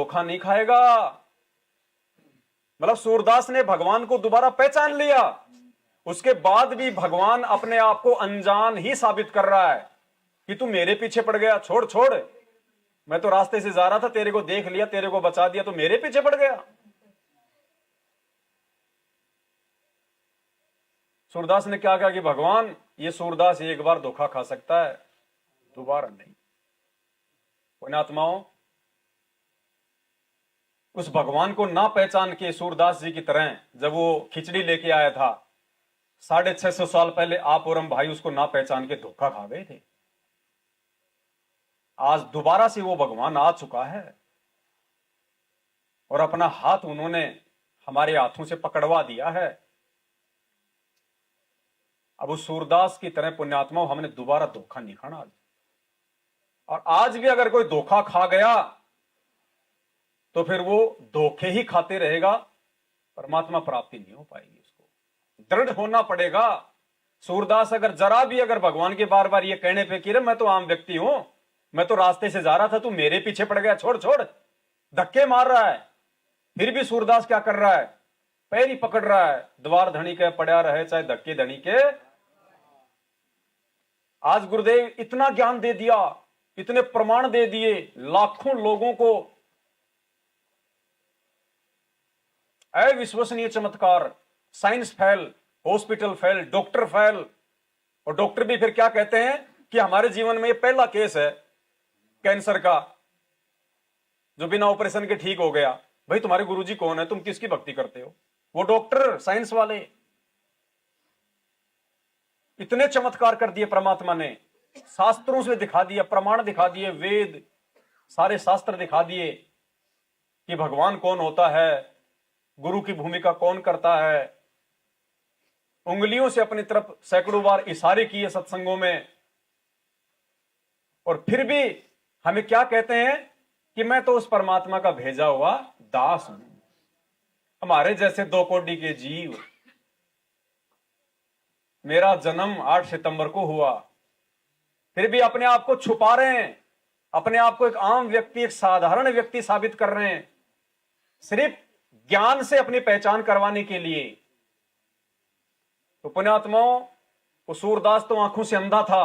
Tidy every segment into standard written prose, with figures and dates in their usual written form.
धोखा नहीं खाएगा। मतलब सूरदास ने भगवान को दोबारा पहचान लिया, उसके बाद भी भगवान अपने आप को अनजान ही साबित कर रहा है कि तू मेरे पीछे पड़ गया, छोड़ छोड़, मैं तो रास्ते से जा रहा था, तेरे को देख लिया, तेरे को बचा दिया, तो मेरे पीछे पड़ गया। सूरदास ने क्या कहा कि भगवान, ये सूरदास एक बार धोखा खा सकता है, दोबारा नहीं। पुण्यात्माओं, उस भगवान को ना पहचान के सूरदास जी की तरह जब वो खिचड़ी लेके आया था 650 साल पहले, आप और हम भाई उसको ना पहचान के धोखा खा गए थे। आज दोबारा से वो भगवान आ चुका है और अपना हाथ उन्होंने हमारे हाथों से पकड़वा दिया है। अब उस सूरदास की तरह पुण्यात्माओं हमने दोबारा धोखा नहीं खाना। और आज भी अगर कोई धोखा खा गया तो फिर वो धोखे ही खाते रहेगा, परमात्मा प्राप्ति नहीं हो पाएगी। उसको दृढ़ होना पड़ेगा। सूरदास अगर जरा भी अगर भगवान के बार बार ये कहने पे कि रे मैं तो आम व्यक्ति हूं, मैं तो रास्ते से जा रहा था, तू मेरे पीछे पड़ गया, छोड़ छोड़, धक्के मार रहा है, फिर भी सूरदास क्या कर रहा है? पैर ही पकड़ रहा है, द्वार धनी के पड़ा रहे चाहे धक्के धनी के। आज गुरुदेव इतना ज्ञान दे दिया, इतने प्रमाण दे दिए, लाखों लोगों को अविश्वसनीय चमत्कार, science fail, hospital fail, doctor fail, और डॉक्टर भी फिर क्या कहते हैं कि हमारे जीवन में ये पहला केस है कैंसर का जो बिना ऑपरेशन के ठीक हो गया। भाई तुम्हारे गुरुजी कौन है, तुम किसकी भक्ति करते हो? वो डॉक्टर, साइंस वाले। इतने चमत्कार कर दिए परमात्मा ने, शास्त्रों से दिखा दिया, प्रमाण दिखा दिए, वेद सारे शास्त्र दिखा दिए कि भगवान कौन होता है, गुरु की भूमिका कौन करता है। उंगलियों से अपनी तरफ सैकड़ों बार इशारे किए सत्संगों में, और फिर भी हमें क्या कहते हैं कि मैं तो उस परमात्मा का भेजा हुआ दास हूं, हमारे जैसे 2 कोटि के जीव। मेरा जन्म 8 सितंबर को हुआ, फिर भी अपने आप को छुपा रहे हैं, अपने आप को एक आम व्यक्ति, एक साधारण व्यक्ति साबित कर रहे हैं, सिर्फ ज्ञान से अपनी पहचान करवाने के लिए। तो पुण्यात्माओं, वो सूरदास तो आंखों से अंधा था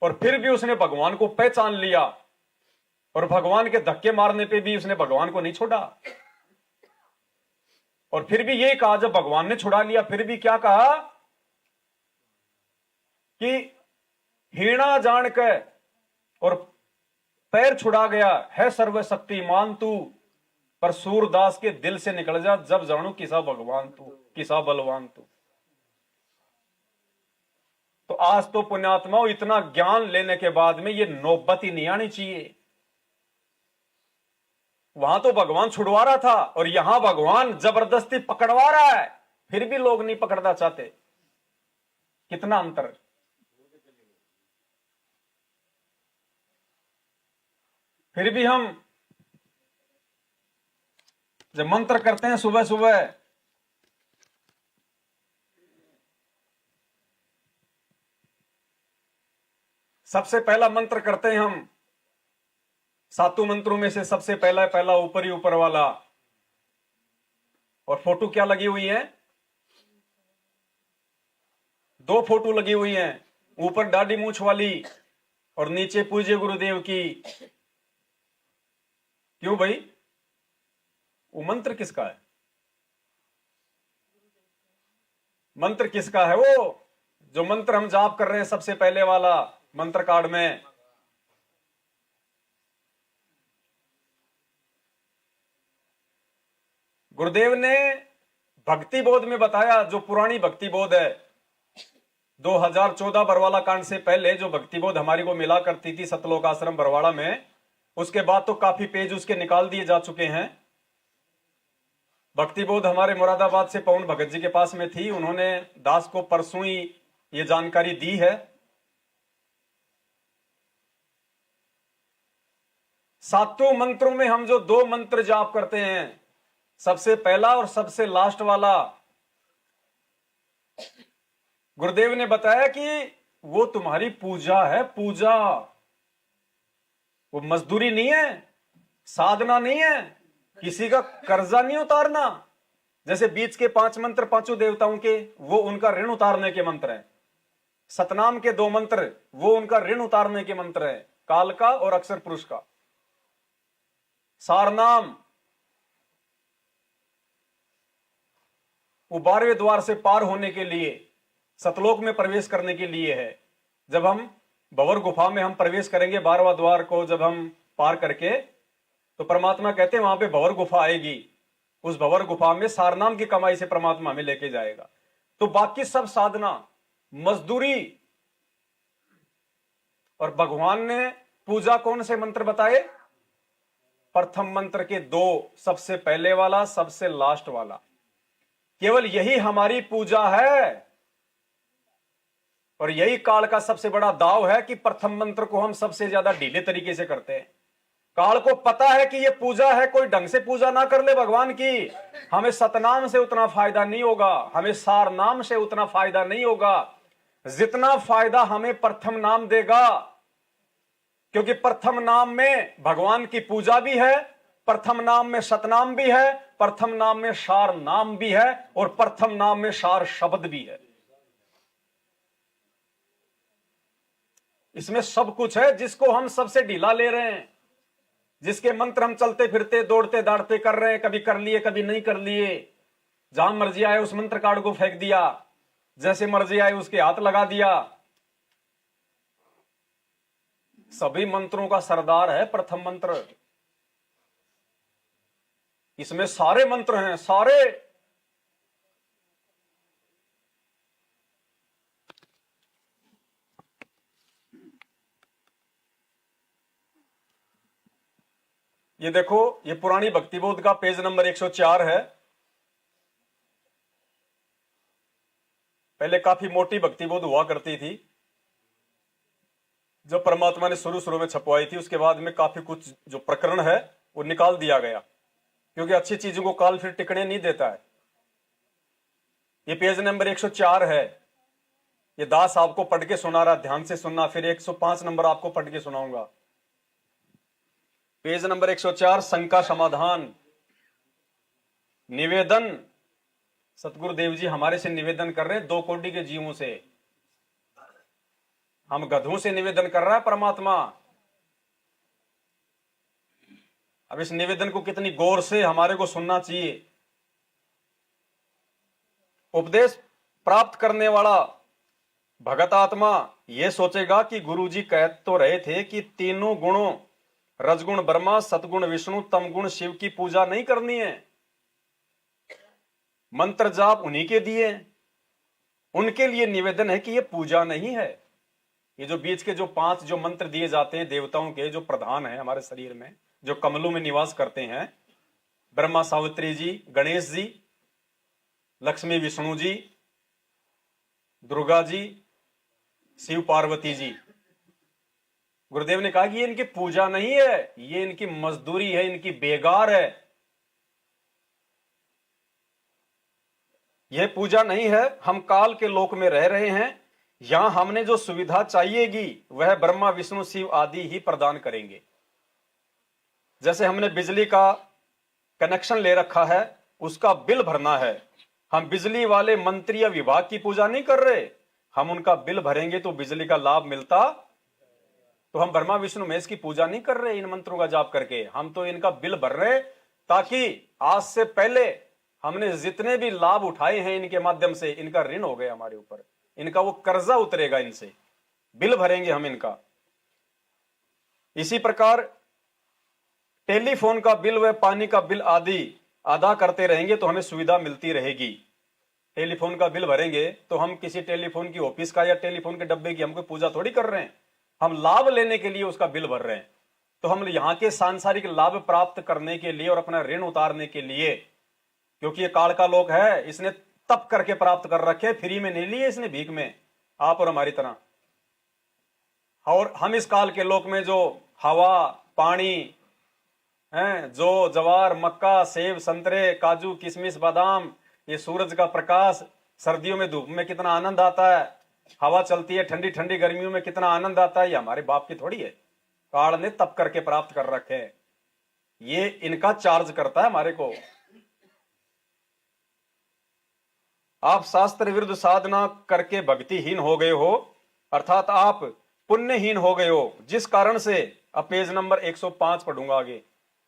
और फिर भी उसने भगवान को पहचान लिया, और भगवान के धक्के मारने पे भी उसने भगवान को नहीं छोड़ा। और फिर भी ये कहा, जब भगवान ने छुड़ा लिया, फिर भी क्या कहा कि हीणा जान के और पैर छुड़ा गया है सर्वशक्तिमान तू, पर सूरदास के दिल से निकल जा जब जानू किसा भगवान तू, किसा बलवान तू। तो आज तो पुण्यात्माओं, इतना ज्ञान लेने के बाद में ये नौबत ही नहीं आनी चाहिए। वहां तो भगवान छुड़वा रहा था और यहां भगवान जबरदस्ती पकड़वा रहा है, फिर भी लोग नहीं पकड़ना चाहते। कितना अंतर। फिर भी हम जब मंत्र करते हैं सुबह सुबह, सबसे पहला मंत्र करते हैं हम, 7 मंत्रों में से सबसे पहला ऊपर ही ऊपर वाला। और फोटो क्या लगी हुई है? 2 फोटो लगी हुई हैं, ऊपर दाढ़ी मूछ वाली और नीचे पूज्य गुरुदेव की। क्यों भाई? वो मंत्र किसका है? मंत्र किसका है? वो जो मंत्र हम जाप कर रहे हैं, सबसे पहले वाला मंत्र कार्ड में। गुरुदेव ने भक्ति बोध में बताया, जो पुरानी भक्ति बोध है, 2014 बरवाला कांड से पहले जो भक्ति बोध हमारी को मिला करती थी सतलोक आश्रम बरवाड़ा में, उसके बाद तो काफी पेज उसके निकाल दिए जा चुके हैं। भक्ति बोध हमारे मुरादाबाद से पवन भगत जी के पास में थी, उन्होंने दास को परसों ही ये जानकारी दी है। 7 मंत्रों में हम जो 2 मंत्र जाप करते हैं, सबसे पहला और सबसे लास्ट वाला, गुरुदेव ने बताया कि वो तुम्हारी पूजा है, पूजा, वो मजदूरी नहीं है। साधना नहीं है, किसी का कर्जा नहीं उतारना। जैसे बीच के 5 मंत्र पांचों देवताओं के, वो उनका ऋण उतारने के मंत्र हैं। सतनाम के 2 मंत्र, वो उनका ऋण उतारने के मंत्र हैं, काल का और अक्षर पुरुष का। सारनाम वो 12वें द्वार से पार होने के लिए, सतलोक में प्रवेश करने के लिए है। जब हम भंवर गुफा में हम प्रवेश करेंगे 12वां द्वार को जब हम पार करके, तो परमात्मा कहते हैं वहां पे भंवर गुफा आएगी। उस भंवर गुफा में सारनाम की कमाई से परमात्मा हमें लेके जाएगा। तो बाकी सब साधना मजदूरी। और भगवान ने पूजा कौन से मंत्र बताए? प्रथम मंत्र के 2, सबसे पहले वाला, सबसे लास्ट वाला। केवल यही हमारी पूजा है। और यही काल का सबसे बड़ा दाव है कि प्रथम मंत्र को हम सबसे ज्यादा ढीले तरीके से करते हैं। काल को पता है कि यह पूजा है, कोई ढंग से पूजा ना कर ले भगवान की, हमें सतनाम से उतना फायदा नहीं होगा, हमें सार नाम से उतना फायदा नहीं होगा जितना फायदा हमें प्रथम नाम देगा। क्योंकि प्रथम नाम में भगवान की पूजा भी है, प्रथम नाम में सतनाम भी है, प्रथम नाम में सार नाम भी है, और प्रथम नाम में सार शब्द भी है। इसमें सब कुछ है जिसको हम सबसे ढीला ले रहे हैं, जिसके मंत्र हम चलते फिरते दौड़ते दाड़ते कर रहे हैं, कभी कर लिए कभी नहीं कर लिए, जहां मर्जी आए उस मंत्र कार्ड को फेंक दिया, जैसे मर्जी आए उसके हाथ लगा दिया। सभी मंत्रों का सरदार है प्रथम मंत्र। इसमें सारे मंत्र हैं, सारे। ये देखो, ये पुरानी भक्तिबोध का पेज नंबर 104 है। पहले काफी मोटी भक्तिबोध हुआ करती थी, जो परमात्मा ने शुरू शुरू में छपवाई थी। उसके बाद में काफी कुछ जो प्रकरण है वो निकाल दिया गया, क्योंकि अच्छी चीजों को काल फिर टिकने नहीं देता है। ये पेज नंबर 104 है। ये दास आपको पढ़ के सुना रहा, ध्यान से सुनना। फिर 105 नंबर आपको पढ़ के सुनाऊंगा। पेज नंबर 104, शंका समाधान। निवेदन, सतगुरुदेव जी हमारे से निवेदन कर रहे हैं 2 कोटि के जीवों से। हम गधों से निवेदन कर रहा है परमात्मा। अब इस निवेदन को कितनी गौर से हमारे को सुनना चाहिए। उपदेश प्राप्त करने वाला भगत आत्मा यह सोचेगा कि गुरुजी कह तो रहे थे कि तीनों गुणों, रजगुण ब्रह्मा, सतगुण विष्णु, तमगुण शिव की पूजा नहीं करनी है। मंत्र जाप उन्हीं के दिए, उनके लिए निवेदन है कि यह पूजा नहीं है। ये जो बीच के जो 5 जो मंत्र दिए जाते हैं देवताओं के, जो प्रधान है हमारे शरीर में, जो कमलों में निवास करते हैं, ब्रह्मा सावित्री जी, गणेश जी, लक्ष्मी विष्णु जी, दुर्गा जी, शिव पार्वती जी। गुरुदेव ने कहा कि ये इनकी पूजा नहीं है, ये इनकी मजदूरी है, इनकी बेगार है। यह पूजा नहीं है। हम काल के लोक में रह रहे हैं, यहां हमने जो सुविधा चाहिएगी वह ब्रह्मा विष्णु शिव आदि ही प्रदान करेंगे। जैसे हमने बिजली का कनेक्शन ले रखा है, उसका बिल भरना है। हम बिजली वाले मंत्री या विभाग की पूजा नहीं कर रहे, हम उनका बिल भरेंगे तो बिजली का लाभ मिलता। तो हम ब्रह्मा विष्णु महेश की पूजा नहीं कर रहे इन मंत्रों का जाप करके, हम तो इनका बिल भर रहे, ताकि आज से पहले हमने जितने भी लाभ उठाए हैं इनके माध्यम से, इनका ऋण हो गया हमारे ऊपर, इनका वो कर्जा उतरेगा, इनसे बिल भरेंगे हम इनका। इसी प्रकार टेलीफोन का बिल व पानी का बिल आदि अदा करते रहेंगे तो हमें सुविधा मिलती रहेगी। टेलीफोन का बिल भरेंगे तो हम किसी टेलीफोन की ऑफिस का या टेलीफोन के डब्बे की हमको पूजा थोड़ी कर रहे हैं, हम लाभ लेने के लिए उसका बिल भर रहे हैं। तो हम यहाँ के सांसारिक लाभ प्राप्त करने के लिए और अपना ऋण उतारने के लिए, क्योंकि ये काल का लोक है, इसने तप करके प्राप्त कर रखे, फ्री में नहीं लिए इसने, भीख में, आप और हमारी तरह। और हम इस काल के लोक में जो हवा पानी हैं, जो जवार मक्का सेब संतरे काजू किशमिश बादाम, ये सूरज का प्रकाश, सर्दियों में धूप में कितना आनंद आता है, हवा चलती है ठंडी ठंडी गर्मियों में कितना आनंद आता है, ये हमारे बाप की थोड़ी है, काल ने तप करके प्राप्त कर रखे हैं। ये इनका चार्ज करता है हमारे को। आप शास्त्र विरुद्ध साधना करके भक्तिहीन हो गए हो, अर्थात आप पुण्यहीन हो गए हो, जिस कारण से, अब पेज नंबर 105 पढ़ूंगा आगे,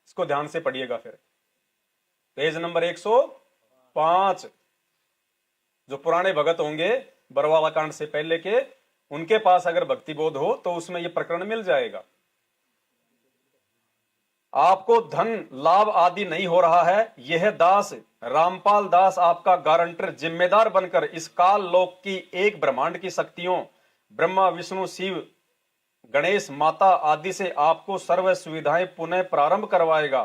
इसको ध्यान से पढ़िएगा। फिर पेज नंबर 105, जो पुराने भगत होंगे बरवाला कांड से पहले के, उनके पास अगर भक्ति बोध हो तो उसमें यह प्रकरण मिल जाएगा। आपको धन लाभ आदि नहीं हो रहा है, यह दास रामपाल दास आपका गारंटर जिम्मेदार बनकर इस काल लोक की एक ब्रह्मांड की शक्तियों ब्रह्मा विष्णु शिव गणेश माता आदि से आपको सर्व सुविधाएं पुनः प्रारंभ करवाएगा,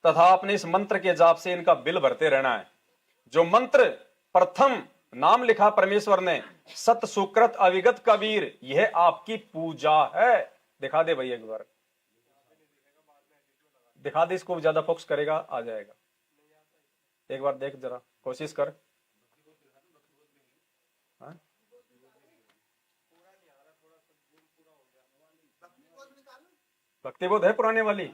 तथा आपने इस मंत्र के जाप से इनका बिल भरते रहना है। जो मंत्र प्रथम नाम लिखा परमेश्वर ने, सत सुकृत अविगत कबीर, यह आपकी पूजा है। दिखा दे भाई एक बार, दिखा दे, इसको ज्यादा फोकस करेगा आ जाएगा। एक बार देख जरा, कोशिश कर। हाँ? भक्ति बोध है पुराने वाली,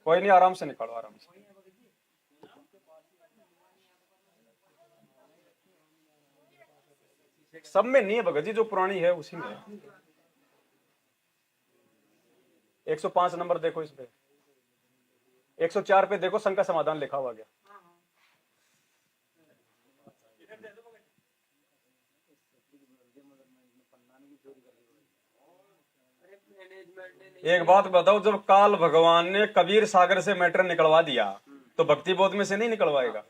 कोई नहीं, आराम से निकालो, आराम से। सब में नहीं है भगत जी, जो पुरानी है उसी में है। 105 नंबर देखो, इस पे 104 पे देखो, संघ का समाधान लिखा हुआ गया। एक बात बताओ, जब काल भगवान ने कबीर सागर से मैटर निकलवा दिया तो भक्ति बोध में से नहीं निकलवाएगा?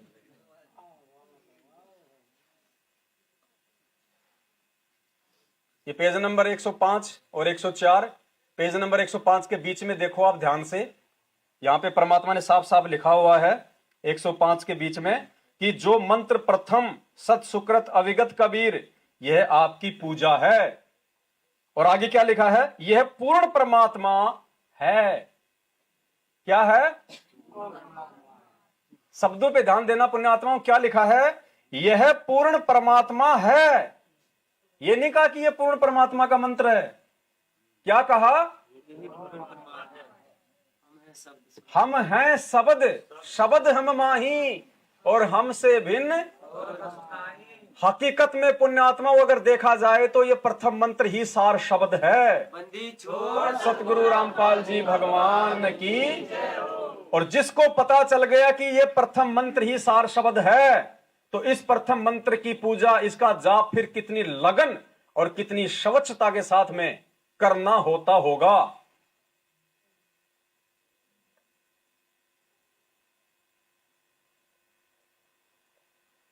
ये पेज नंबर 105 और 104, पेज नंबर 105 के बीच में देखो आप ध्यान से, यहां पे परमात्मा ने साफ साफ लिखा हुआ है 105 के बीच में कि जो मंत्र प्रथम सत सुकृत अविगत कबीर, यह आपकी पूजा है। और आगे क्या लिखा है? यह पूर्ण परमात्मा है। क्या है? शब्दों पे ध्यान देना पुण्यात्माओं, क्या लिखा है? यह पूर्ण परमात्मा है। यह नहीं कहा कि यह पूर्ण परमात्मा का मंत्र है। क्या कहा? हम हैं शब्द, शब्द हम माही, और हमसे भिन्न हकीकत में पुण्यात्मा अगर देखा जाए तो ये प्रथम मंत्र ही सार शब्द है। सतगुरु रामपाल जी भगवान की। और जिसको पता चल गया कि ये प्रथम मंत्र ही सार शब्द है, तो इस प्रथम मंत्र की पूजा, इसका जाप फिर कितनी लगन और कितनी स्वच्छता के साथ में करना होता होगा।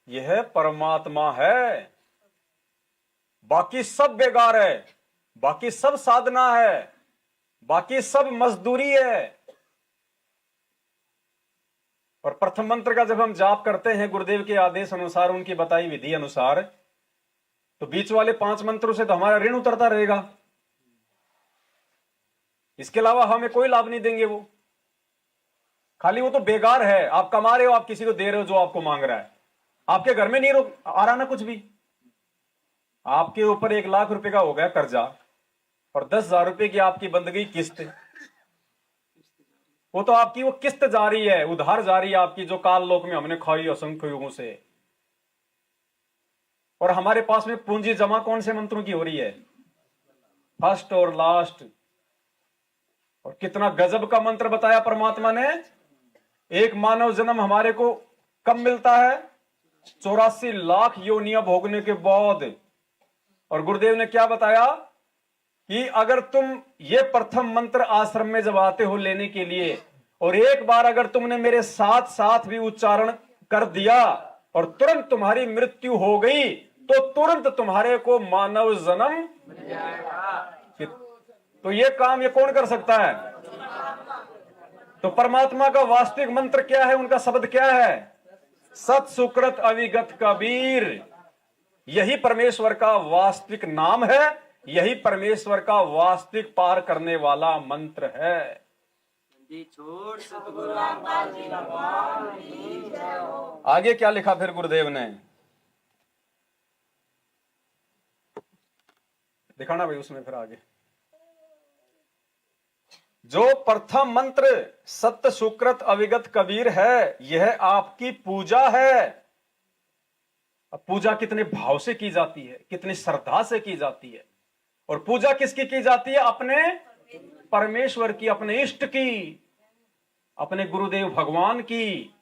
यह परमात्मा है, बाकी सब बेकार है, बाकी सब साधना है, बाकी सब मजदूरी है। और प्रथम मंत्र का जब हम जाप करते हैं गुरुदेव के आदेश अनुसार, उनकी बताई विधि अनुसार, तो बीच वाले 5 मंत्रों से तो हमारा ऋण उतरता रहेगा। इसके अलावा हमें कोई लाभ नहीं देंगे वो, खाली वो तो बेकार है। आप कमा रहे हो, आप किसी को दे रहे हो जो आपको मांग रहा है, आपके घर में नहीं आ रहा ना कुछ भी। आपके ऊपर 1 लाख रुपए का हो गया कर्जा और 10,000 रुपए की आपकी बंदगी किस्त, वो तो आपकी वो किस्त जारी है, उधार जारी है आपकी, जो काल लोक में हमने खाई असंख्य युगों से। और हमारे पास में पूंजी जमा कौन से मंत्रों की हो रही है? फर्स्ट और लास्ट। और कितना गजब का मंत्र बताया परमात्मा ने। एक मानव जन्म हमारे को कब मिलता है? 84 लाख योनियां भोगने के बाद। और गुरुदेव ने क्या बताया कि अगर तुम ये प्रथम मंत्र आश्रम में जब आते हो लेने के लिए, और एक बार अगर तुमने मेरे साथ साथ भी उच्चारण कर दिया और तुरंत तुम्हारी मृत्यु हो गई, तो तुरंत तुम्हारे को मानव जन्म मिल जाएगा। तो ये काम ये कौन कर सकता है? तो परमात्मा का वास्तविक मंत्र क्या है? उनका शब्द क्या है? सत सुकृत अविगत कबीर। यही परमेश्वर का वास्तविक नाम है, यही परमेश्वर का वास्तविक पार करने वाला मंत्र है। आगे क्या लिखा फिर गुरुदेव ने? दिखाना भाई उसमें फिर आगे। जो प्रथम मंत्र सत्य सुकृत अविगत कबीर है, यह आपकी पूजा है। अब पूजा कितने भाव से की जाती है, कितनी श्रद्धा से की जाती है। और पूजा किसकी की जाती है? अपने परमेश्वर की, अपने इष्ट की, अपने गुरुदेव भगवान की।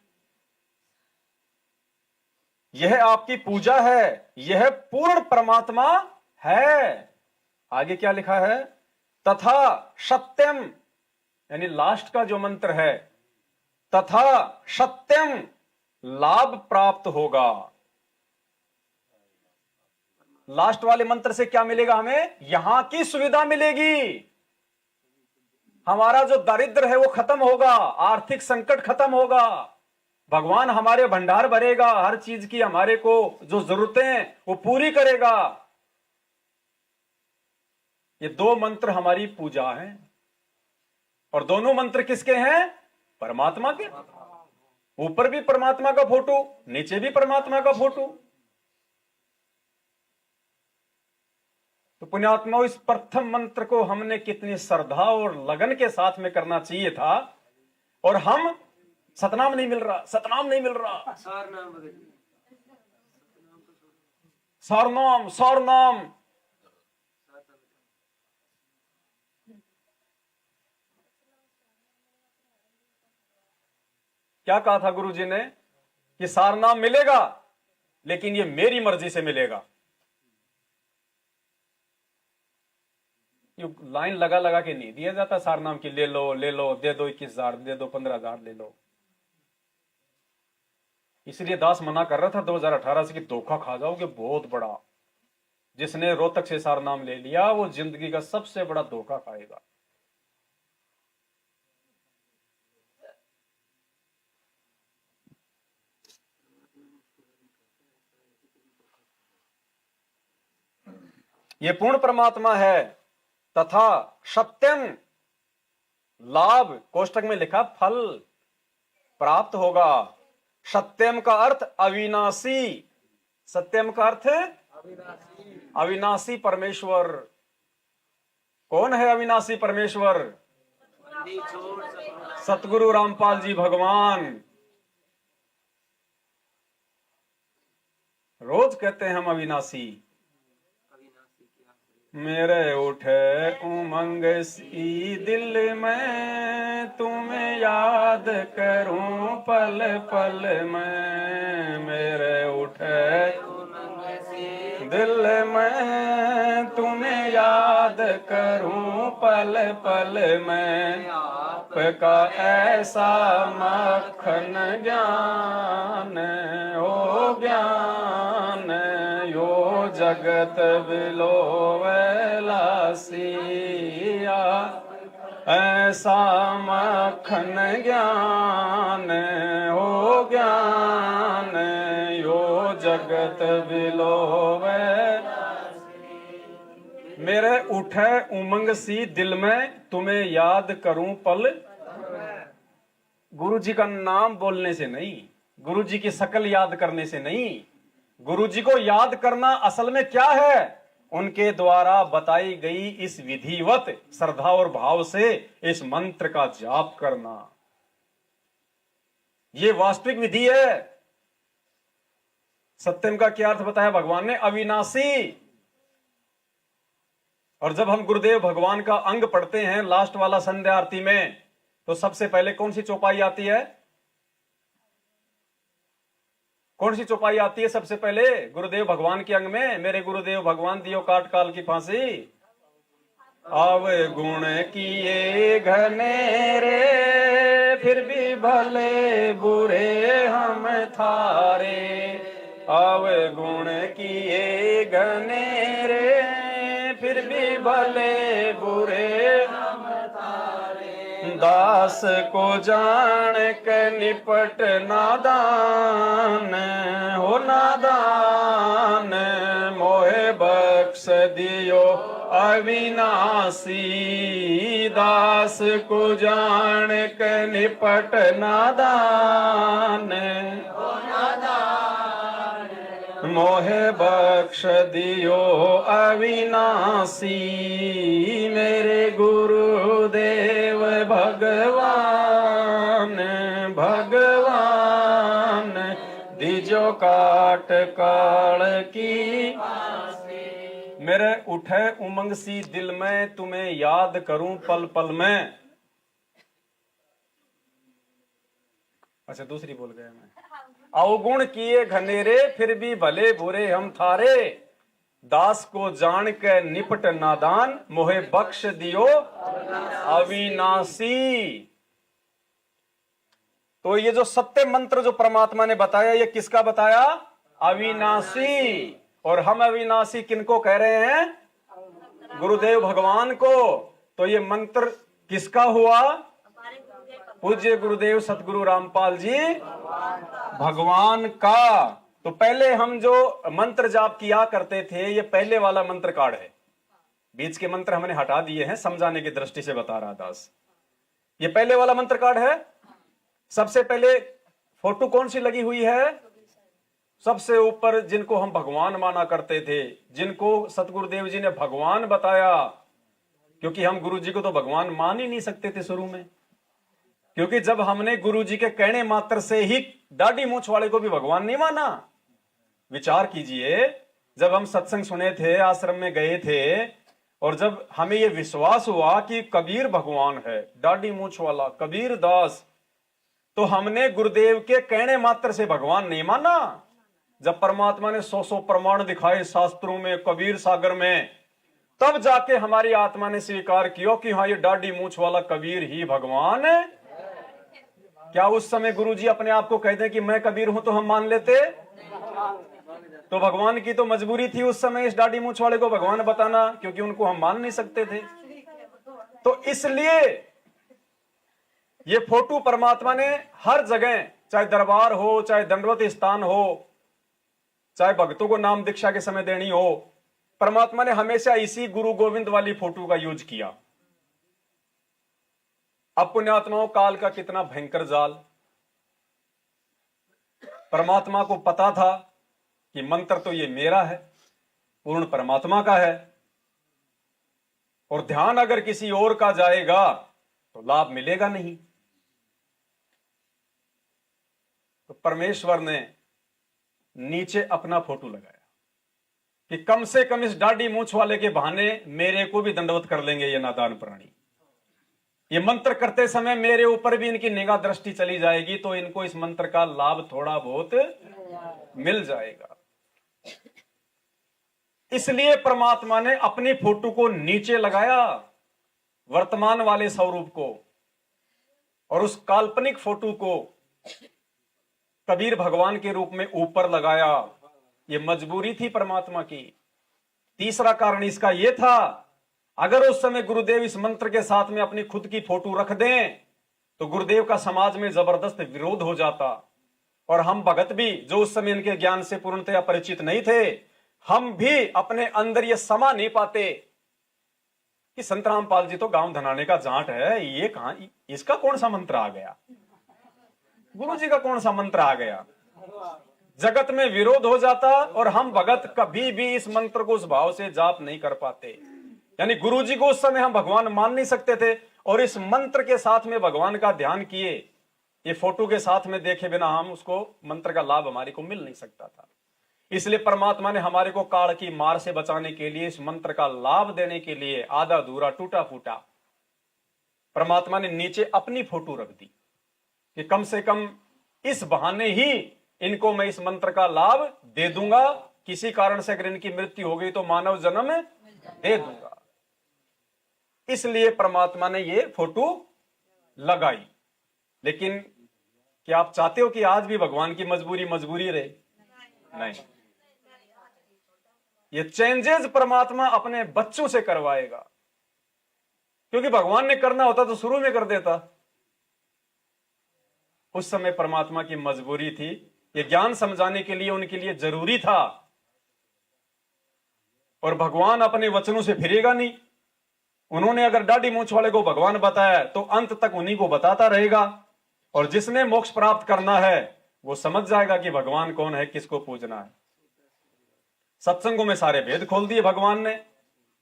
यह आपकी पूजा है, यह पूर्ण परमात्मा है। आगे क्या लिखा है? तथा सत्यम, यानी लास्ट का जो मंत्र है, तथा सत्यम लाभ प्राप्त होगा। लास्ट वाले मंत्र से क्या मिलेगा हमें? यहां की सुविधा मिलेगी। हमारा जो दारिद्र है वो खत्म होगा, आर्थिक संकट खत्म होगा, भगवान हमारे भंडार भरेगा, हर चीज की हमारे को जो जरूरतें हैं वो पूरी करेगा। ये दो मंत्र हमारी पूजा है। और दोनों मंत्र किसके हैं? परमात्मा के। ऊपर भी परमात्मा का फोटो, नीचे भी परमात्मा का फोटो। तो पुण्यात्माओं, इस प्रथम मंत्र को हमने कितनी श्रद्धा और लगन के साथ में करना चाहिए था। और हम सतनाम नहीं मिल रहा, सतनाम नहीं मिल रहा, सारनाम सारनाम। क्या कहा था गुरु जी ने कि सारनाम मिलेगा, लेकिन ये मेरी मर्जी से मिलेगा। ये लाइन लगा लगा के नहीं दिया जाता सारनाम की, ले लो ले लो, दे दो 21,000, दे दो 15,000, ले लो। इसलिए दास मना कर रहा था 2018 से कि धोखा खा जाओगे बहुत बड़ा। जिसने रोहतक से सारनाम ले लिया वो जिंदगी का सबसे बड़ा धोखा खाएगा। ये पूर्ण परमात्मा है। तथा सत्यम लाभ, कोष्टक में लिखा फल प्राप्त होगा। सत्यम का अर्थ अविनाशी। सत्यम का अर्थ अविनाशी परमेश्वर। कौन है अविनाशी परमेश्वर? सतगुरु रामपाल जी भगवान। रोज कहते हैं हम अविनाशी। मेरे उठे उमंग सी दिल में, तुम्हें याद करूं पल पल में। मेरे उठे दिल में, तुम्हें याद करूं पल पल में। आपका ऐसा मक्खन ज्ञान हो ज्ञान, यो जगत बिलोवेला सिया। ऐसा मक्खन ज्ञान हो ज्ञान, यो जगत बिलोवे। मेरे उठे उमंग सी दिल में, तुम्हें याद करूं पल। गुरु जी का नाम बोलने से नहीं, गुरु जी की शक्ल याद करने से नहीं। गुरु जी को याद करना असल में क्या है? उनके द्वारा बताई गई इस विधिवत श्रद्धा और भाव से इस मंत्र का जाप करना, ये वास्तविक विधि है। सत्यम का क्या अर्थ बताया भगवान ने? अविनाशी। और जब हम गुरुदेव भगवान का अंग पढ़ते हैं लास्ट वाला संध्या आरती में, तो सबसे पहले कौन सी चौपाई आती है? कौन सी चौपाई आती है सबसे पहले गुरुदेव भगवान के अंग में? मेरे गुरुदेव भगवान दियो काट काल की फांसी। अवगुण किए घनेरे, फिर भी भले बुरे हम थारे। अवगुण किए घनेरे, फिर भी भले बुरे हम थारे। दास को जान के निपट नादान हो नादान। मोहे बख्श दियो अविनाशी। दास को जान के निपट नादान हो नादान। मोहे बख्श दियो अविनाशी। मेरे गुरुदेव भगवान भगवान दीजो काट काल की। मेरे उठे उमंग सी दिल में तुम्हें याद करूं पल पल में। अच्छा दूसरी बोल गया मैं। अवगुण किए घनेरे फिर भी भले बुरे हम थारे, दास को जान के निपट नादान मोहे बख्श दियो अविनाशी। तो ये जो सत्य मंत्र जो परमात्मा ने बताया, ये किसका बताया? अविनाशी। और हम अविनाशी किनको कह रहे हैं? गुरुदेव भगवान को। तो ये मंत्र किसका हुआ? पूज्य गुरुदेव सतगुरु रामपाल जी भगवान का। तो पहले हम जो मंत्र जाप किया करते थे, ये पहले वाला मंत्र कार्ड है। बीच के मंत्र हमने हटा दिए हैं, समझाने की दृष्टि से बता रहा दास। ये पहले वाला मंत्र कार्ड है। सबसे पहले फोटो कौन सी लगी हुई है? सबसे ऊपर जिनको हम भगवान माना करते थे, जिनको सतगुरुदेव जी ने भगवान बताया, क्योंकि हम गुरु जी को तो भगवान मान ही नहीं सकते थे शुरू में, क्योंकि जब हमने गुरु जी के कहने मात्र से ही दाढ़ी मूंछ वाले को भी भगवान नहीं माना। विचार कीजिए, जब हम सत्संग सुने थे, आश्रम में गए थे, और जब हमें यह विश्वास हुआ कि कबीर भगवान है, दाढ़ी मूंछ वाला कबीर दास, तो हमने गुरुदेव के कहने मात्र से भगवान नहीं माना। जब परमात्मा ने 100 प्रमाण दिखाए शास्त्रों में, कबीर सागर में, तब जाके हमारी आत्मा ने स्वीकार किया कि हाँ, ये दाढ़ी मूंछ वाला कबीर ही भगवान है। क्या उस समय गुरुजी अपने आप को कहते कि मैं कबीर हूं तो हम मान लेते? तो भगवान की तो मजबूरी थी उस समय इस दाढ़ी मूंछ वाले को भगवान बताना, क्योंकि उनको हम मान नहीं सकते थे। तो इसलिए ये फोटो परमात्मा ने हर जगह, चाहे दरबार हो, चाहे दंडवत स्थान हो, चाहे भक्तों को नाम दीक्षा के समय देनी हो, परमात्मा ने हमेशा इसी गुरु गोविंद वाली फोटो का यूज किया। अब पुण्यात्माओं, काल का कितना भयंकर जाल। परमात्मा को पता था कि मंत्र तो ये मेरा है, पूर्ण परमात्मा का है, और ध्यान अगर किसी और का जाएगा तो लाभ मिलेगा नहीं। तो परमेश्वर ने नीचे अपना फोटो लगाया कि कम से कम इस दाढ़ी मूंछ वाले के बहाने मेरे को भी दंडवत कर लेंगे ये नादान प्राणी। ये मंत्र करते समय मेरे ऊपर भी इनकी निगाह दृष्टि चली जाएगी, तो इनको इस मंत्र का लाभ थोड़ा बहुत मिल जाएगा। इसलिए परमात्मा ने अपनी फोटो को नीचे लगाया, वर्तमान वाले स्वरूप को, और उस काल्पनिक फोटो को कबीर भगवान के रूप में ऊपर लगाया। यह मजबूरी थी परमात्मा की। तीसरा कारण इसका यह था, अगर उस समय गुरुदेव इस मंत्र के साथ में अपनी खुद की फोटो रख दें तो गुरुदेव का समाज में जबरदस्त विरोध हो जाता, और हम भगत भी जो उस समय इनके ज्ञान से पूर्णतया परिचित नहीं थे, हम भी अपने अंदर ये समा नहीं पाते कि संत रामपाल जी तो गांव धनाने का जाट है, ये कहां, इसका कौन सा मंत्र आ गया, गुरु जी का कौन सा मंत्र आ गया। जगत में विरोध हो जाता, और हम भगत कभी भी इस मंत्र को उस भाव से जाप नहीं कर पाते। यानी गुरु जी को उस समय हम भगवान मान नहीं सकते थे, और इस मंत्र के साथ में भगवान का ध्यान किए, ये फोटो के साथ में देखे बिना हम उसको मंत्र का लाभ हमारे को मिल नहीं सकता था। इसलिए परमात्मा ने हमारे को काल की मार से बचाने के लिए, इस मंत्र का लाभ देने के लिए, आधा अधूरा टूटा फूटा परमात्मा ने नीचे अपनी फोटो रख दी कि कम से कम इस बहाने ही इनको मैं इस मंत्र का लाभ दे दूंगा। किसी कारण से अगर इनकी मृत्यु हो गई तो मानव जन्म दे दूंगा। इसलिए परमात्मा ने ये फोटो लगाई। लेकिन क्या आप चाहते हो कि आज भी भगवान की मजबूरी मजबूरी रहे? नहीं, ये चेंजेस परमात्मा अपने बच्चों से करवाएगा, क्योंकि भगवान ने करना होता तो शुरू में कर देता। उस समय परमात्मा की मजबूरी थी, ये ज्ञान समझाने के लिए उनके लिए जरूरी था, और भगवान अपने वचनों से फिरेगा नहीं। उन्होंने अगर दाढ़ी मूंछ वाले को भगवान बताया तो अंत तक उन्हीं को बताता रहेगा, और जिसने मोक्ष प्राप्त करना है वो समझ जाएगा कि भगवान कौन है, किसको पूजना है। सत्संगों में सारे भेद खोल दिए भगवान ने।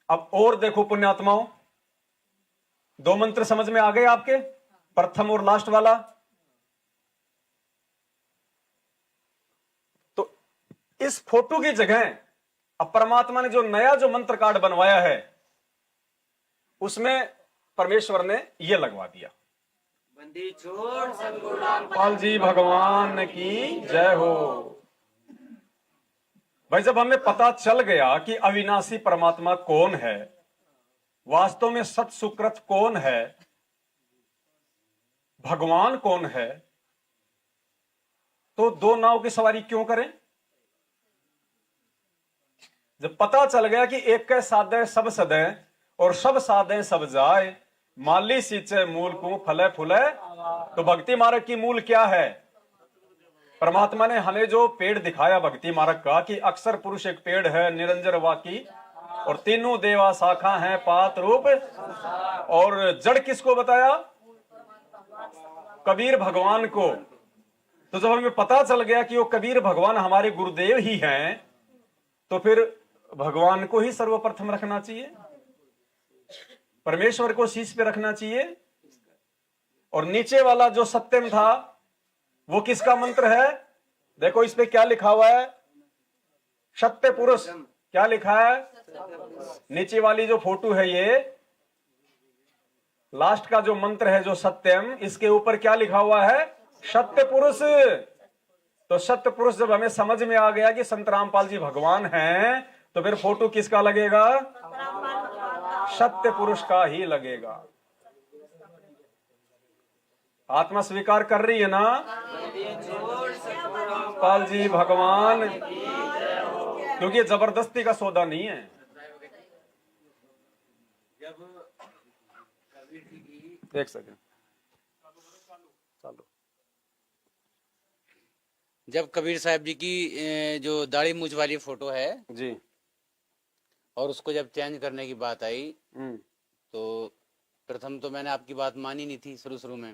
अब और देखो पुण्यात्माओं, दो मंत्र समझ में आ गए आपके, प्रथम और लास्ट वाला। तो इस फोटो की जगह अब परमात्मा ने जो नया जो मंत्र कार्ड बनवाया है उसमें परमेश्वर ने यह लगवा दिया। बंदी छोड़ सतगुरु पाल जी भगवान की जय हो। भाई जब हमें पता चल गया कि अविनाशी परमात्मा कौन है, वास्तव में सत सुकृत कौन है, भगवान कौन है, तो दो नाव की सवारी क्यों करें। जब पता चल गया कि एक के साधे सब सदे और सब साधे सब जाए, माली सींचे मूल को फले फूले, तो भक्ति मार्ग की मूल क्या है। परमात्मा ने हमें जो पेड़ दिखाया भक्ति मार्ग का कि अक्षर पुरुष एक पेड़ है, निरंजन वाकी, और तीनों देवा शाखा हैं, पात रूप, और जड़ किसको बताया, कबीर भगवान को। तो जब हमें पता चल गया कि वो कबीर भगवान हमारे गुरुदेव ही हैं, तो फिर भगवान को ही सर्वप्रथम रखना चाहिए, परमेश्वर को शीश पे रखना चाहिए। और नीचे वाला जो सत्यम था वो किसका मंत्र है, देखो इस पे क्या लिखा हुआ है, सत्य पुरुष। क्या लिखा है, नीचे वाली जो फोटो है ये लास्ट का जो मंत्र है जो सत्यम, इसके ऊपर क्या लिखा हुआ है, सत्य पुरुष। तो सत्य पुरुष जब हमें समझ में आ गया कि संत रामपाल जी भगवान हैं, तो फिर फोटो किसका लगेगा, सत्य पुरुष का ही लगेगा। आत्मा स्वीकार कर रही है ना, पाल जी भगवान, क्योंकि ये जबरदस्ती का सौदा नहीं है। एक सेकंड चालू। जब कबीर साहब जी की जो दाढ़ी मूछ वाली फोटो है जी, और उसको जब चेंज करने की बात आई, तो प्रथम तो मैंने आपकी बात मानी नहीं थी शुरू में,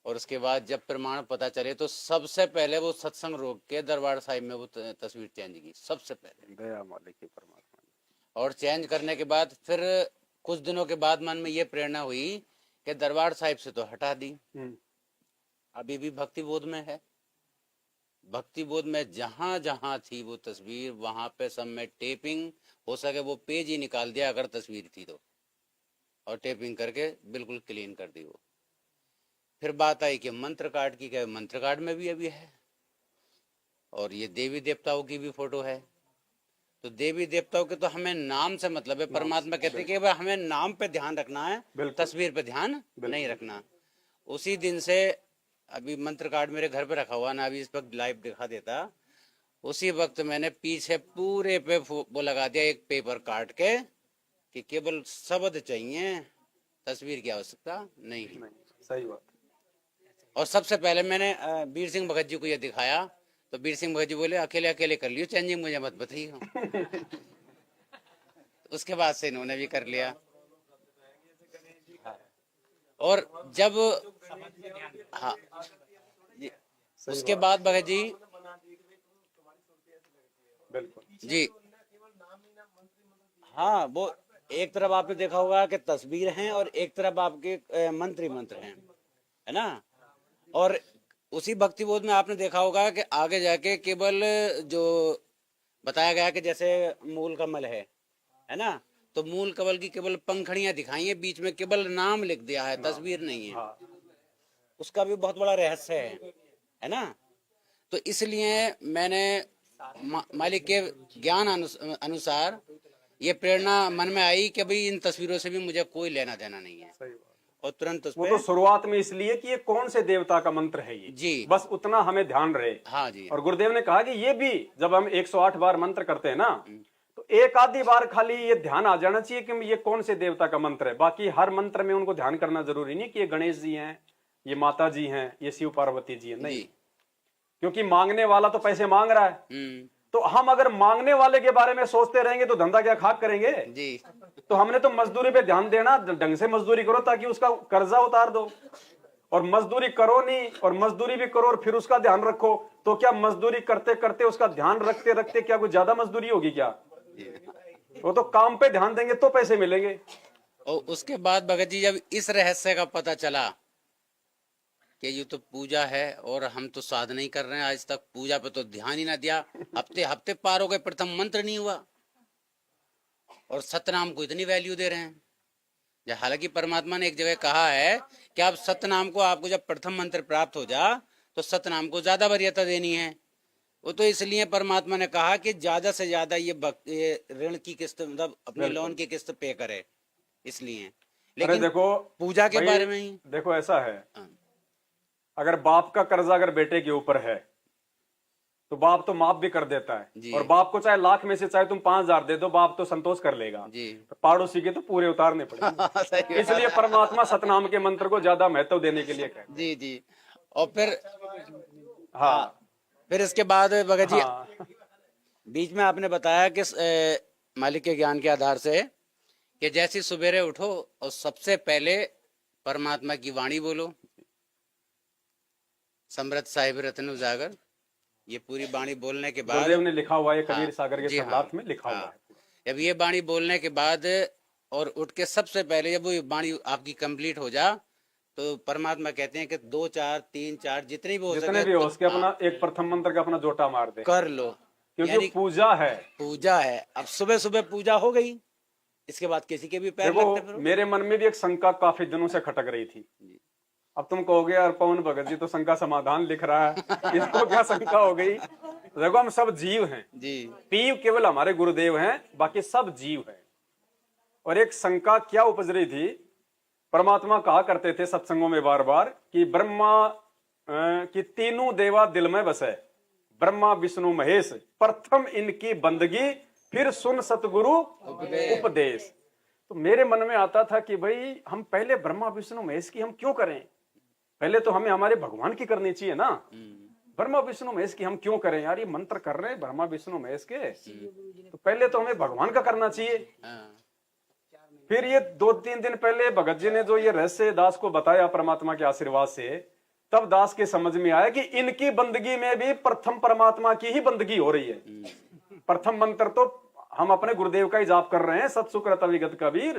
और उसके बाद जब प्रमाण पता चले तो सबसे पहले वो सत्संग रोक के दरबार साहिब में वो तस्वीर चेंज की, सबसे पहले दया मालिक की परमात्मा। और चेंज करने के बाद फिर कुछ दिनों के बाद मन में ये प्रेरणा हुई कि दरबार साहिब से तो हटा दी, अभी भी भक्ति बोध में है। भक्ति बोध में जहां जहां थी वो तस्वीर, वहां पे सब में टेपिंग हो सके वो पेज ही निकाल दिया अगर तस्वीर थी तो, और टेपिंग करके बिल्कुल क्लीन कर दी वो। फिर बात आई कि मंत्र कार्ड की, क्या मंत्र कार्ड में भी अभी है, और ये देवी देवताओं की भी फोटो है। तो देवी देवताओं के तो हमें नाम से मतलब है, परमात्मा कहते हैं कि हमें नाम पे ध्यान रखना है, तस्वीर पे ध्यान नहीं रखना। उसी दिन से अभी मंत्र कार्ड मेरे घर पे रखा हुआ ना, अभी इस वक्त लाइव दिखा देता, उसी वक्त मैंने पीछे पूरे पे वो लगा दिया एक पेपर काट के कि केवल शब्द चाहिए, तस्वीर की आवश्यकता नहीं। सही बात। और सबसे पहले मैंने वीर सिंह भगत जी को यह दिखाया, तो वीर सिंह भगत जी बोले अकेले अकेले कर लियो चेंजिंग, मुझे मत बताइए। उसके बाद से इन्होंने भी कर लिया। और जब हाँ उसके बाद भगत जी बिल्कुल जी, हाँ वो एक तरफ आपने देखा होगा कि तस्वीर हैं और एक तरफ आपके मंत्री मंत्र हैं, है ना। और उसी भक्ति बोध में आपने देखा होगा कि आगे जाके केवल जो बताया गया कि जैसे मूल कमल है ना, तो मूल कमल की केवल पंखड़ियां दिखाई है, बीच में केवल नाम लिख दिया है, तस्वीर नहीं है। उसका भी बहुत बड़ा रहस्य है ना। तो इसलिए मैंने मालिक के ज्ञान अनुसार ये प्रेरणा मन में आई कि भाई इन तस्वीरों से भी मुझे कोई लेना देना नहीं है। और तुरंत वो तो शुरुआत में इसलिए कि ये कौन से देवता का मंत्र है ये जी, बस उतना हमें ध्यान रहे। हाँ जी। और गुरुदेव ने कहा कि ये भी जब हम 108 बार मंत्र करते हैं ना, तो एक आधी बार खाली ये ध्यान आ जाना चाहिए कि ये कौन से देवता का मंत्र है। बाकी हर मंत्र में उनको ध्यान करना जरूरी नहीं कि ये गणेश जी हैं, ये माता जी हैं, ये शिव पार्वती जी हैं, नहीं। क्योंकि मांगने वाला तो पैसे मांग रहा है, तो हम अगर मांगने वाले के बारे में सोचते रहेंगे तो धंधा क्या खाक करेंगे जी। तो हमने तो मजदूरी पे ध्यान देना, ढंग से मजदूरी करो ताकि उसका कर्जा उतार दो। और मजदूरी करो नहीं, और मजदूरी भी करो और फिर उसका ध्यान रखो, तो क्या मजदूरी करते करते उसका ध्यान रखते रखते क्या कोई ज्यादा मजदूरी होगी क्या? वो तो काम पे ध्यान देंगे तो पैसे मिलेंगे। और उसके बाद भगत जी जब इस रहस्य का पता चला कि ये तो पूजा है और हम तो साधना ही कर रहे हैं, आज तक पूजा पे तो ध्यान ही ना दिया, हफ्ते हफ्ते पार हो गए, प्रथम मंत्र नहीं हुआ और सतनाम को इतनी वैल्यू दे रहे हैं। हालांकि परमात्मा ने एक जगह कहा है कि आप सतनाम को, आपको जब प्रथम मंत्र प्राप्त हो जा तो सतनाम को ज्यादा वरीयता देनी है। वो तो इसलिए परमात्मा ने कहा कि ज्यादा से ज्यादा ये ऋण की किस्त, मतलब अपने लोन की किस्त पे करे, इसलिए। अरे लेकिन देखो पूजा के भाई, बारे में ही देखो ऐसा है, हाँ, अगर बाप का कर्जा अगर बेटे के ऊपर है तो बाप तो माफ भी कर देता है, जी। और बाप को चाहे लाख में से चाहे तुम 5,000 दे दो, बाप तो संतोष कर लेगा। जी। पड़ोसी के तो पूरे उतारने पड़ेंगे। सही है। इसलिए परमात्मा सतनाम के मंत्र को ज्यादा महत्व देने के लिए कहते जी जी। और फिर हैं। हाँ फिर इसके बाद भगत जी हाँ बीच में आपने बताया कि मालिक के ज्ञान के आधार से कि जैसे सवेरे उठो और सबसे पहले परमात्मा की वाणी बोलो, समृद्ध साहिब रत्न उजागर, ये पूरी वाणी बोलने के बाद गुरुदेव ने लिखा हुआ है, कबीर हाँ, सागर के जी हाँ, शब्दार्थ में लिखा हाँ, हुआ है। जब ये वाणी बोलने के बाद और उठ के सबसे पहले जब वो वाणी आपकी कंप्लीट हो जा तो परमात्मा कहते हैं कि 2 4 3 4 जितने भी हो जितने सके भी हो उसके अपना एक प्रथम मंत्र का अपना जोटा मार दे, कर लो, क्योंकि यानी पूजा है। पूजा है। अब सुबह सुबह पूजा हो गई, इसके बाद किसी के भी पैर लगते देखो मेरे मन में भी एक शंका काफी दिनों से खटक रही थी। अब तुम कहोगे यार पवन भगत जी तो शंका समाधान लिख रहा है, इसको क्या शंका हो गई? देखो हम सब जीव हैं जी, पीव केवल हमारे गुरुदेव हैं, बाकी सब जीव हैं। और एक शंका क्या उपज रही थी, परमात्मा कहा करते थे सत्संगों में बार बार कि ब्रह्मा की तीनों देवा दिल में बसे, ब्रह्मा विष्णु महेश, प्रथम इनकी बंदगी फिर सुन सतगुरु उपदेश। तो मेरे मन में आता था कि भाई हम पहले ब्रह्मा विष्णु महेश की हम क्यों करें, पहले तो हमें हमारे भगवान की करनी चाहिए ना। ब्रह्मा विष्णु महेश की हम क्यों करें यार, ये मंत्र कर रहे हैं ब्रह्मा विष्णु महेश के, तो पहले तो हमें भगवान का करना चाहिए। फिर ये 2-3 दिन पहले भगत जी ने जो ये रहस्य दास को बताया परमात्मा के आशीर्वाद से, तब दास के समझ में आया कि इनकी बंदगी में भी प्रथम परमात्मा की ही बंदगी हो रही है। प्रथम मंत्र तो हम अपने गुरुदेव का ही जाप कर रहे हैं, सत्सुकृत अविगत कबीर,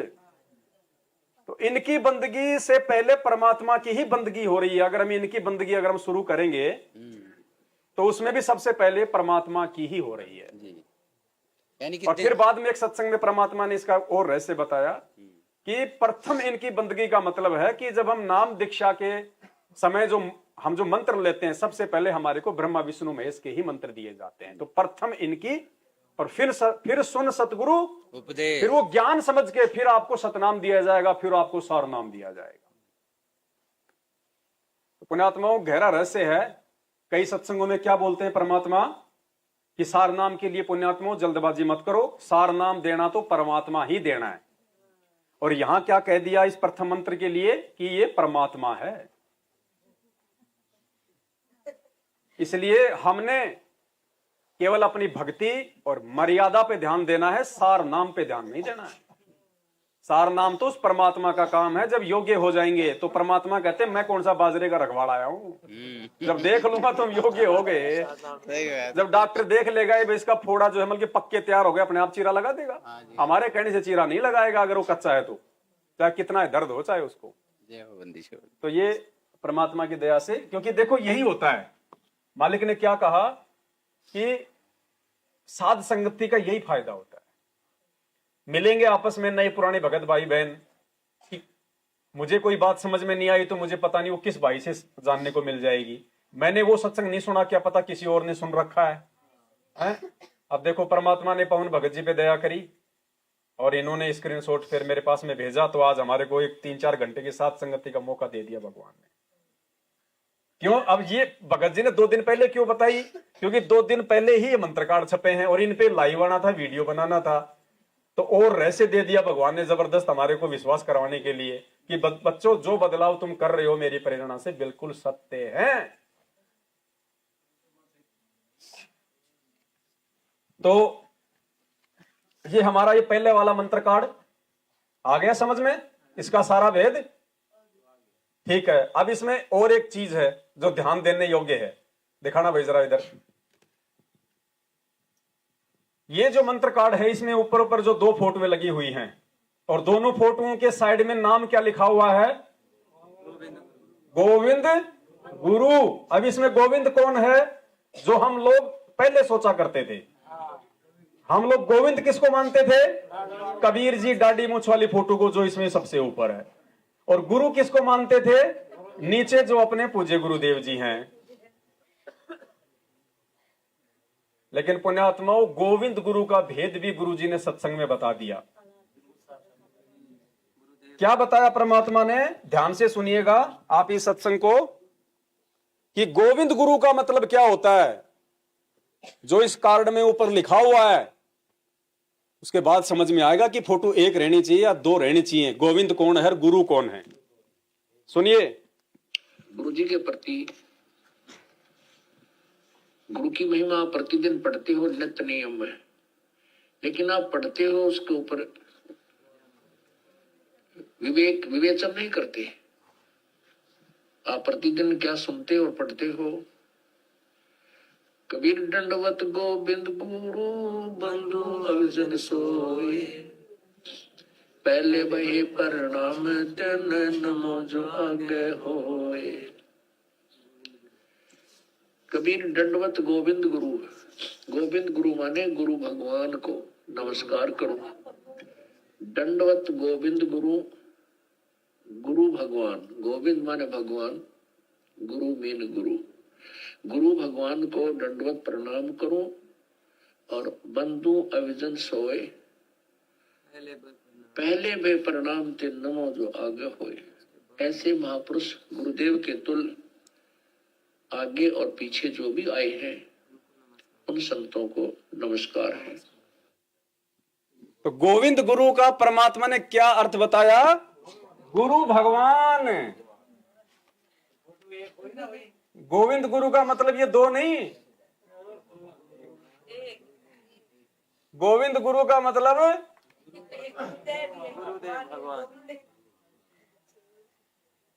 तो इनकी बंदगी से पहले परमात्मा की ही बंदगी हो रही है। अगर हम इनकी बंदगी अगर हम शुरू करेंगे तो उसमें भी सबसे पहले परमात्मा की ही हो रही है। यानी कि और फिर बाद में एक सत्संग में परमात्मा ने इसका और रहस्य बताया कि प्रथम इनकी बंदगी का मतलब है कि जब हम नाम दीक्षा के समय जो मंत्र लेते हैं, सबसे पहले हमारे को ब्रह्मा विष्णु महेश के ही मंत्र दिए जाते हैं। तो प्रथम इनकी, और फिर सुन सतगुरु उपदेश, फिर वो ज्ञान समझ के फिर आपको सतनाम दिया जाएगा, फिर आपको सार नाम दिया जाएगा। तो पुण्यात्माओं गहरा रहस्य है। कई सत्संगों में क्या बोलते हैं परमात्मा कि सार नाम के लिए पुण्यात्माओं जल्दबाजी मत करो, सार नाम देना तो परमात्मा ही देना है। और यहां क्या कह दिया इस प्रथम मंत्र के लिए कि ये परमात्मा है। इसलिए हमने केवल अपनी भक्ति और मर्यादा पे ध्यान देना है, सार नाम पे ध्यान नहीं देना है। सार नाम तो उस परमात्मा का काम है। जब योग्य हो जाएंगे तो परमात्मा कहते हैं मैं कौन सा बाजरे का रखवाड़ा आया हूं, जब देख लूंगा तुम योग्य हो गए। जब डॉक्टर देख लेगा ये इसका फोड़ा जो है मतलब पक्के तैयार हो गए, अपने आप चीरा लगा देगा। हमारे कहने से चीरा नहीं लगाएगा, अगर वो कच्चा है तो, चाहे कितना दर्द हो चाहे उसको। तो ये परमात्मा की दया से, क्योंकि देखो यही होता है, मालिक ने क्या कहा कि साध संगति का यही फायदा होता है। मिलेंगे आपस में नए पुराने भगत भाई बहन कि मुझे कोई बात समझ में नहीं आई तो मुझे पता नहीं वो किस भाई से जानने को मिल जाएगी। मैंने वो सत्संग नहीं सुना, क्या पता किसी और ने सुन रखा है? अब देखो परमात्मा ने पवन भगत जी पे दया करी और इन्होंने स्क्रीनशॉट फिर मेरे पास में भेजा, तो आज हमारे को एक 3-4 घंटे की साथ संगति का मौका दे दिया भगवान ने। क्यों? अब ये भगत जी ने 2 दिन पहले क्यों बताई? क्योंकि 2 दिन पहले ही ये मंत्र कार्ड छपे हैं और इन पे लाइव आना था, वीडियो बनाना था, तो और रहस्य दे दिया भगवान ने जबरदस्त हमारे को विश्वास करवाने के लिए कि बच्चों जो बदलाव तुम कर रहे हो मेरी प्रेरणा से बिल्कुल सत्य है। तो ये हमारा ये पहले वाला मंत्र कार्ड आ गया समझ में, इसका सारा भेद। ठीक है, अब इसमें और एक चीज है जो ध्यान देने योग्य है, दिखाना भाई जरा इधर। ये जो मंत्र कार्ड है इसमें ऊपर ऊपर जो 2 फोटोएं लगी हुई हैं, और दोनों फोटोओं के साइड में नाम क्या लिखा हुआ है? गोविंद गुरु। अब इसमें गोविंद कौन है? जो हम लोग पहले सोचा करते थे। हम लोग गोविंद किसको मानते थे? कबीर जी दाढ़ी मूंछ वाली फोटो को, जो इसमें सबसे ऊपर है। और गुरु किसको मानते थे? नीचे जो अपने पूज्य गुरुदेव जी हैं। लेकिन पुण्यात्माओं, गोविंद गुरु का भेद भी गुरु जी ने सत्संग में बता दिया। क्या बताया परमात्मा ने? ध्यान से सुनिएगा आप इस सत्संग को, कि गोविंद गुरु का मतलब क्या होता है। जो इस कार्ड में ऊपर लिखा हुआ है, उसके बाद समझ में आएगा कि फोटो एक रहनी चाहिए या दो रहनी चाहिए। गोविंद कौन है और गुरु कौन है? सुनिए। गुरु जी के प्रति गुरु की महिमा प्रतिदिन पढ़ते हो, नित्य नियम है, लेकिन आप पढ़ते हो उसके ऊपर विवेचन नहीं करते। आप प्रतिदिन क्या सुनते और पढ़ते हो? कबीर दंडवत गोविंद गुरु बंधु अविजन सोए, पहले वही प्रणाम तेन नमो जो आगे होए। कबीर दंडवत गोविंद गुरु। गोविंद गुरु माने गुरु भगवान को नमस्कार करो। दंडवत गोविंद गुरु, गुरु भगवान। गोविंद माने भगवान, गुरु मीन गुरु। गुरु भगवान को दंडवत प्रणाम करो। और बंधु अविजन सोए, पहले वे प्रणाम ते नमो जो आगे होए। ऐसे महापुरुष गुरुदेव के तुल्य आगे और पीछे जो भी आए हैं, उन संतों को नमस्कार है। तो गोविंद गुरु का परमात्मा ने क्या अर्थ बताया? गुरु भगवान। गोविंद गुरु का मतलब ये दो नहीं। गोविंद गुरु का मतलब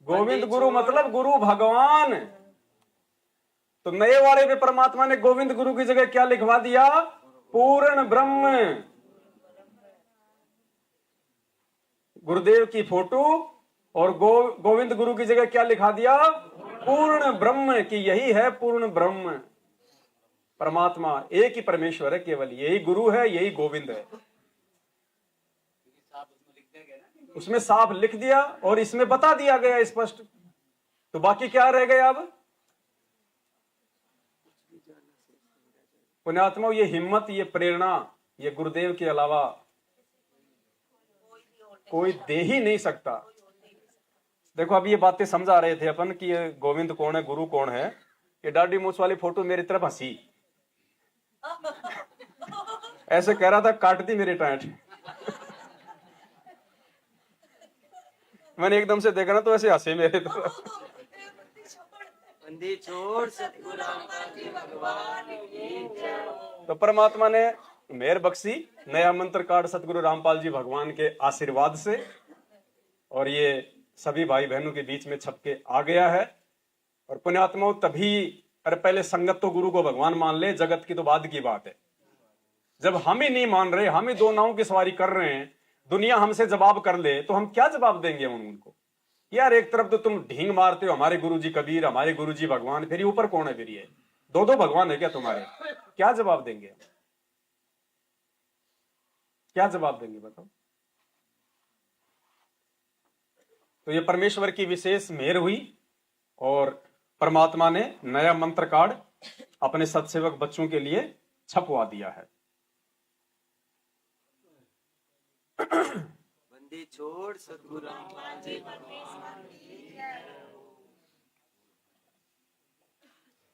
गोविंद गुरु मतलब गुरु भगवान। तो नए वाले में परमात्मा ने गोविंद गुरु की जगह क्या लिखवा दिया? पूर्ण ब्रह्म। गुरुदेव की फोटो और गोविंद गुरु की जगह क्या लिखा दिया? पूर्ण ब्रह्म। कि यही है पूर्ण ब्रह्म। परमात्मा एक ही परमेश्वर है, केवल यही गुरु है, यही गोविंद है। उसमें साफ लिख दिया और इसमें बता दिया गया स्पष्ट। तो बाकी क्या रह गया? अब पुण्यात्मा, ये हिम्मत, ये प्रेरणा, ये गुरुदेव के अलावा कोई दे ही नहीं सकता। देखो, अभी ये बातें समझा रहे थे अपन कि ये गोविंद कौन है, गुरु कौन है। ये दाढ़ी मूंछ वाली फोटो मेरी तरफ हंसी, ऐसे कह रहा था काट दी मेरी टाइट। मैंने एकदम से देखा ना तो ऐसे हंसे मेरे तरफ। तो परमात्मा ने मेहर बख्शी, नया मंत्र कार्ड सतगुरु रामपाल जी भगवान के आशीर्वाद से, और ये सभी भाई बहनों के बीच में छप के आ गया है। और पुण्यात्मा तभी, अरे पहले संगत तो गुरु को भगवान मान ले, जगत की तो बाद की बात है। जब हम ही नहीं मान रहे, हम ही दो नावों की सवारी कर रहे हैं, दुनिया हमसे जवाब कर ले तो हम क्या जवाब देंगे उनको? यार एक तरफ तो तुम ढींग मारते हो, हमारे गुरुजी कबीर, हमारे गुरुजी भगवान, फिर ऊपर कौन है? फिर ये दो दो भगवान है क्या तुम्हारे? क्या जवाब देंगे? क्या जवाब देंगे बताओ? तो ये परमेश्वर की विशेष मेहर हुई और परमात्मा ने नया मंत्र कार्ड अपने सत्सेवक बच्चों के लिए छपवा दिया है। बंदी छोड़ सतगुरु रामपाल जी भगवान की जय।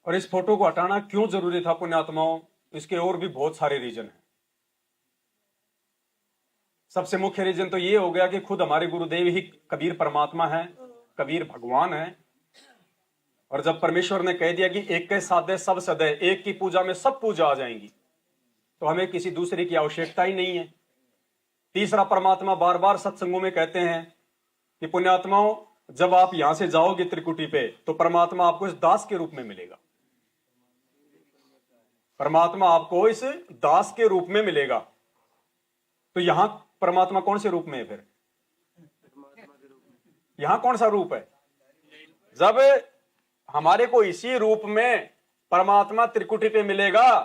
और इस फोटो को हटाना क्यों जरूरी था पुण्यात्माओं? इसके और भी बहुत सारे रीजन हैं। सबसे मुख्य रीजन तो ये हो गया कि खुद हमारे गुरुदेव ही कबीर परमात्मा है, कबीर भगवान है। और जब परमेश्वर ने कह दिया कि एक के साधे सब सदे, एक की पूजा में सब पूजा आ जाएंगी, तो हमें किसी दूसरे की आवश्यकता ही नहीं है। तीसरा, परमात्मा बार बार सत्संगों में कहते हैं कि पुण्यात्माओं, जब आप यहां से जाओगे त्रिकुटी पे, तो परमात्मा आपको इस दास के रूप में मिलेगा। परमात्मा आपको इस दास के रूप में मिलेगा। तो यहां परमात्मा कौन से रूप में है फिर? यहां कौन सा रूप है? जब हमारे को इसी रूप में परमात्मा त्रिकुटी पे मिलेगा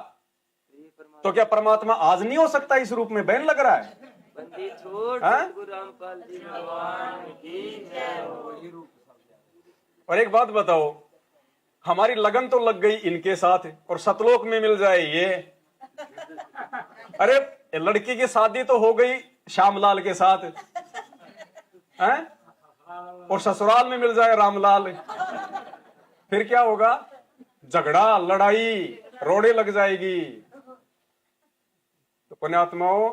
तो क्या परमात्मा आज नहीं हो सकता इस रूप में? बैन लग रहा है। बंदी छोड़ हाँ? सतगुरु रामपाल जी भगवान की जय हो। और एक बात बताओ, हमारी लगन तो लग गई इनके साथ और सतलोक में मिल जाए ये। अरे लड़की की शादी तो हो गई श्यामलाल के साथ हैं? और ससुराल में मिल जाए रामलाल, फिर क्या होगा? झगड़ा, लड़ाई, रोड़े लग जाएगी। तो पुण्यात्माओं,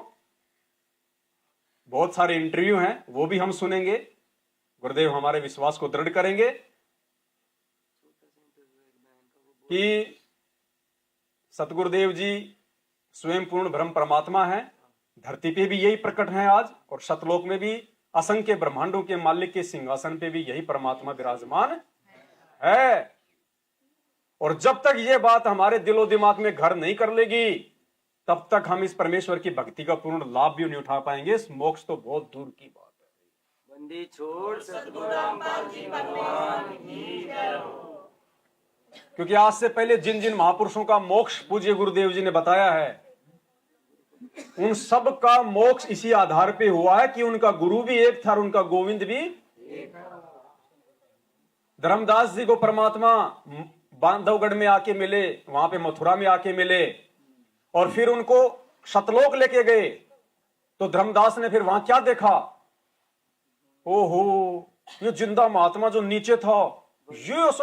बहुत सारे इंटरव्यू हैं, वो भी हम सुनेंगे। गुरुदेव हमारे विश्वास को दृढ़ करेंगे कि सतगुरुदेव जी स्वयं पूर्ण ब्रह्म परमात्मा हैं। धरती पे भी यही प्रकट है आज, और सतलोक में भी असंख्य ब्रह्मांडों के मालिक के सिंहासन पे भी यही परमात्मा विराजमान है। और जब तक ये बात हमारे दिलो दिमाग में घर नहीं कर लेगी, तब तक हम इस परमेश्वर की भक्ति का पूर्ण लाभ भी नहीं उठा पाएंगे। इस मोक्ष तो बहुत दूर की बात है। बंदी छोड़ सतगुरु रामपाल जी भगवान की जय हो। क्योंकि आज से पहले जिन जिन महापुरुषों का मोक्ष पूज्य गुरुदेव जी ने बताया है, उन सब का मोक्ष इसी आधार पे हुआ है कि उनका गुरु भी एक था और उनका गोविंद भी। धर्मदास जी को परमात्मा बांधवगढ़ में आके मिले, वहां पे मथुरा में आके मिले, और फिर उनको सतलोक लेके गए। तो धर्मदास ने फिर वहां क्या देखा? ओहो, ये जिंदा महात्मा जो नीचे था, ये